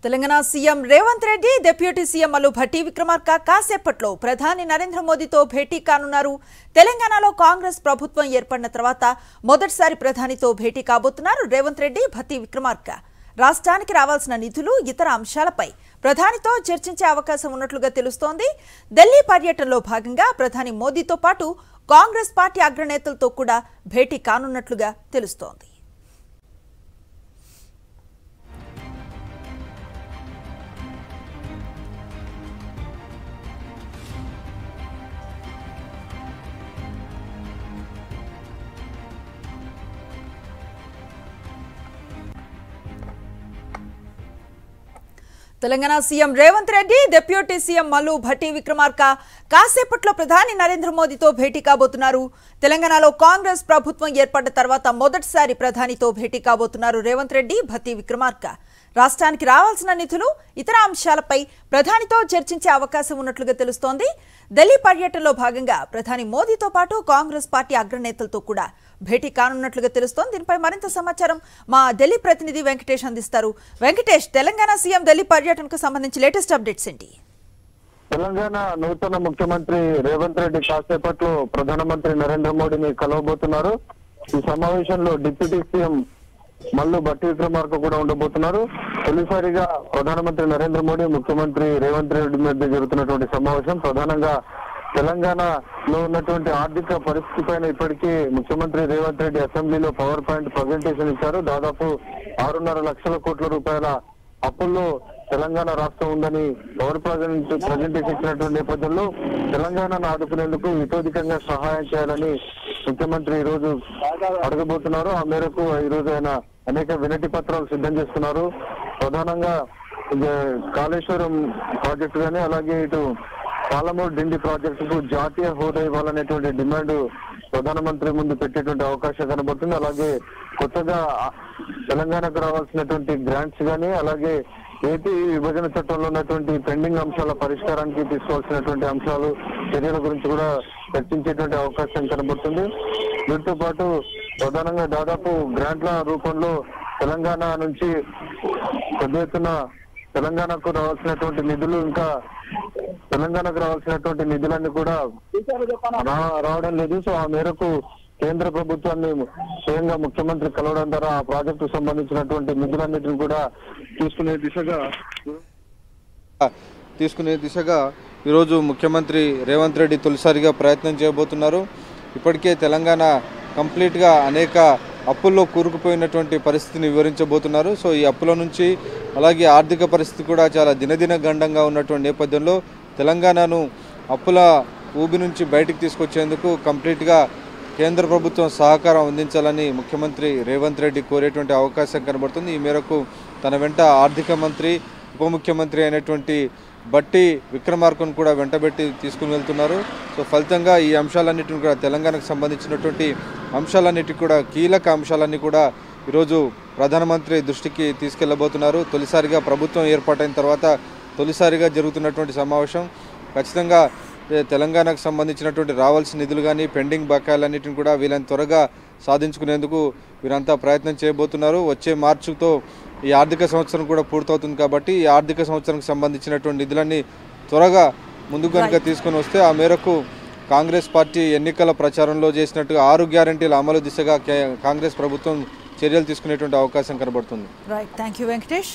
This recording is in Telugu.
Telangana CM Revanth Reddy deputy CM Mallu Bhatti Vikramarka కాసేపట్లో ప్రధాని నరేంద్ర మోదీతో భేటీ కానున్నారు. తెలంగాణలో కాంగ్రెస్ ప్రభుత్వం ఏర్పడిన తర్వాత మొదటిసారి ప్రధానితో భేటీ కాబోతున్నారు రేవంత్ రెడ్డి, భట్టి విక్రమార్క. రాష్ట్రానికి రావాల్సిన నిధులు, ఇతర అంశాలపై ప్రధానితో చర్చించే అవకాశం ఉన్నట్లుగా తెలుస్తోంది. ఢిల్లీ పర్యటనలో భాగంగా ప్రధాని మోదీతో పాటు కాంగ్రెస్ పార్టీ అగ్రనేతలతో కూడా భేటీ కానున్నట్లుగా తెలుస్తోంది. Telangana CM Revanth Reddy, deputy CM Mallu Bhatti Vikramarka కాసేపట్లో ప్రధాని నరేంద్ర మోదీతో భేటీ కాబోతున్నారు. తెలంగాణలో కాంగ్రెస్ ప్రభుత్వం ఏర్పడ్డ తర్వాత మొదటిసారి ప్రధానితో భేటీ కాబోతున్నారు రేవంత్ రెడ్డి, భట్టి విక్రమార్క. రాష్ట్రానికి రావాల్సిన నిధులు, ఇతర అంశాలపై ప్రధానితో చర్చించే అవకాశం ఉన్నట్లుగా తెలుస్తోంది. ఢిల్లీ పర్యటనలో భాగంగా ప్రధాని మోదీతో పాటు కాంగ్రెస్ పార్టీ అగ్రనేతలతో కూడా భేటీ కానున్నట్లుగా తెలుస్తోంది. దీనిపై మరింత సమాచారం మా ఢిల్లీ ప్రతినిధి వెంకటేష్ అందిస్తారు. వెంకటేష్, తెలంగాణ సీఎం ఢిల్లీ పర్యటనకు సంబంధించి లేటెస్ట్ అప్డేట్స్ ఏంటి? తెలంగాణ నూతన ముఖ్యమంత్రి రేవంత్ రెడ్డి కాసేపట్లో ప్రధానమంత్రి నరేంద్ర మోడీని కలవబోతున్నారు. ఈ సమావేశంలో డిప్యూటీ సీఎం మల్లు భట్టి విక్రమార్క కూడా ఉండబోతున్నారు. తొలిసారిగా ప్రధానమంత్రి నరేంద్ర మోడీ, ముఖ్యమంత్రి రేవంత్ రెడ్డి మధ్య జరుగుతున్నటువంటి సమావేశం ప్రధానంగా తెలంగాణలో ఉన్నటువంటి ఆర్థిక పరిస్థితి పైన ఇప్పటికీ ముఖ్యమంత్రి రేవంత్ రెడ్డి అసెంబ్లీలో పవర్ పాయింట్ ప్రజెంటేషన్ ఇచ్చారు. దాదాపు 6.5 లక్షల కోట్ల రూపాయల అప్పుల్లో తెలంగాణ రాష్ట్రం ఉందని పవర్ ప్రజెంటేషన్ ఇచ్చినటువంటి నేపథ్యంలో తెలంగాణను ఆదుకునేందుకు ఇతోధికంగా సహాయం చేయాలని ముఖ్యమంత్రి ఈ రోజు అడగబోతున్నారు. ఆ మేరకు ఈ రోజు ఆయన అనేక వినతి పత్రాలు సిద్ధం చేస్తున్నారు. ప్రధానంగా కాళేశ్వరం ప్రాజెక్టు కానీ, అలాగే ఇటు పాలమూరు డిండి ప్రాజెక్టుకు జాతీయ హోదా ఇవ్వాలనేటువంటి డిమాండ్ ప్రధానమంత్రి ముందు పెట్టేటువంటి అవకాశం కనబడుతుంది. అలాగే కొత్తగా తెలంగాణకు రావాల్సినటువంటి గ్రాంట్స్ కానీ, అలాగే ఏపీ విభజన చట్టంలో ఉన్నటువంటి పెండింగ్ అంశాల పరిష్కారానికి తీసుకోవాల్సినటువంటి అంశాలు, చర్యల గురించి కూడా చర్చించేటువంటి అవకాశం కనబడుతుంది. వీటితో పాటు ప్రధానంగా దాదాపు గ్రాంట్ల రూపంలో తెలంగాణ నుంచి పెద్ద ఎత్తున తెలంగాణకు రావాల్సినటువంటి నిధులు, ఇంకా తెలంగాణకు రావాల్సినటువంటి నిధులన్నీ కూడా రావడం లేదు. సో ఆ మేరకు కేంద్ర ప్రభుత్వాన్ని స్వయంగా ముఖ్యమంత్రి కలవడం ద్వారా ఆ ప్రాజెక్టు సంబంధించినటువంటి నిధులన్నిటిని కూడా తీసుకునే దిశగా ఈరోజు ముఖ్యమంత్రి రేవంత్ రెడ్డి తొలిసారిగా ప్రయత్నం చేయబోతున్నారు. ఇప్పటికే తెలంగాణ కంప్లీట్గా అనేక అప్పుల్లో కూరుకుపోయినటువంటి పరిస్థితిని వివరించబోతున్నారు. సో ఈ అప్పుల నుంచి, అలాగే ఆర్థిక పరిస్థితి కూడా చాలా దినదిన గండంగా ఉన్నటువంటి నేపథ్యంలో తెలంగాణను అప్పుల ఊబి నుంచి బయటికి తీసుకొచ్చేందుకు కంప్లీట్గా కేంద్ర ప్రభుత్వం సహకారం అందించాలని ముఖ్యమంత్రి రేవంత్ రెడ్డి కోరేటువంటి అవకాశం కనబడుతుంది. ఈ మేరకు తన వెంట ఆర్థిక మంత్రి, ఉప ముఖ్యమంత్రి అయినటువంటి భట్టి విక్రమార్కను కూడా వెంటబెట్టి తీసుకుని వెళ్తున్నారు. సో ఫలితంగా ఈ అంశాలన్నింటిని కూడా, తెలంగాణకు సంబంధించినటువంటి అంశాలన్నిటి కూడా, కీలక అంశాలన్నీ కూడా ఈరోజు ప్రధానమంత్రి దృష్టికి తీసుకెళ్లబోతున్నారు. తొలిసారిగా ప్రభుత్వం ఏర్పాటైన తర్వాత తొలిసారిగా జరుగుతున్నటువంటి సమావేశం. ఖచ్చితంగా తెలంగాణకు సంబంధించినటువంటి రావాల్సిన నిధులు కానీ, పెండింగ్ బకాయిలన్నింటిని కూడా వీళ్ళని త్వరగా సాధించుకునేందుకు వీరంతా ప్రయత్నం చేయబోతున్నారు. వచ్చే మార్చితో ఈ ఆర్థిక సంవత్సరం కూడా పూర్తవుతుంది కాబట్టి ఈ ఆర్థిక సంవత్సరానికి సంబంధించినటువంటి నిధులన్నీ త్వరగా ముందుకు కనుక తీసుకొని వస్తే ఆ మేరకు కాంగ్రెస్ పార్టీ ఎన్నికల ప్రచారంలో చేసినట్టుగా 6 గ్యారెంటీల అమలు దిశగా కాంగ్రెస్ ప్రభుత్వం చర్యలు తీసుకునేటువంటి అవకాశం కనబడుతుంది. Right, thank you Venkatesh.